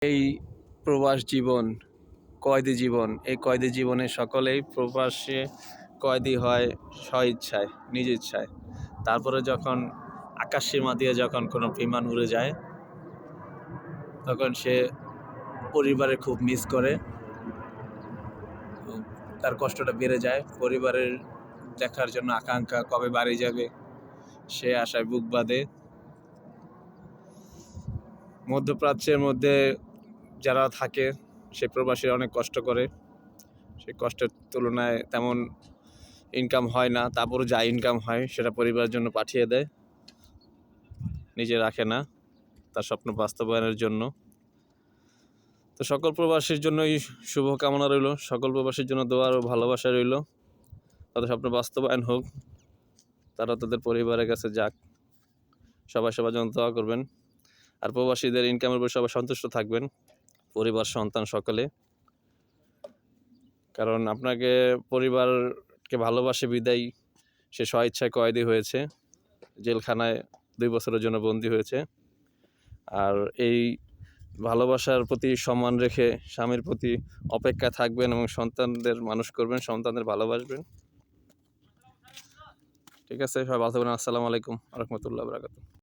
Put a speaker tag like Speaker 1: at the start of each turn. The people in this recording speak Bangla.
Speaker 1: এই প্রবাস জীবন, কয়েদি জীবন, এই কয়েদি জীবনে সকলেই প্রবাসে কয়েদি হয় স্বইচ্ছায়, নিজ ইচ্ছায়। তারপরে যখন আকাশ সীমা দিয়ে যখন কোনো বিমান উড়ে যায়, তখন সে পরিবারে খুব মিস করে, তার কষ্টটা বেড়ে যায়। পরিবারের দেখার জন্য আকাঙ্ক্ষা, কবে বাড়ি যাবে সে আশায় বুক বাঁধে। মধ্যপ্রাচ্যের মধ্যে যারা থাকে সে প্রবাসীরা অনেক কষ্ট করে, সেই কষ্টের তুলনায় তেমন ইনকাম হয় না, তারপরও যা ইনকাম হয় সেটা পরিবারের জন্য পাঠিয়ে দেয়, নিজে রাখে না তার স্বপ্ন বাস্তবায়নের জন্য। তো সকল প্রবাসীর জন্যই শুভকামনা রইল, সকল প্রবাসীর জন্য দোয়া ও ভালোবাসা রইল, তাদের স্বপ্ন বাস্তবায়ন হোক, তারা তাদের পরিবারের কাছে যাক। সবাই সবার জন্য দোয়া করবেন। আর প্রবাসীদের ইনকামের উপর সবাই সন্তুষ্ট থাকবেন, পরিবার সন্তান সকলে। কারণ আপনাকে পরিবারকে ভালোবাসে বিদায় সে স্বইচ্ছায় কয়েদি হয়েছে, জেলখানায় 2 বছরের জন্য বন্দী হয়েছে। আর এই ভালোবাসার প্রতি সম্মান রেখে স্বামীর প্রতি অপেক্ষায় থাকবেন এবং সন্তানদের মানুষ করবেন, সন্তানদের ভালোবাসবেন। ঠিক আছে, সবাই ভালো থাকবেন। আসসালামু আলাইকুম ওয়া রাহমাতুল্লাহি ওয়া বারাকাতুহু।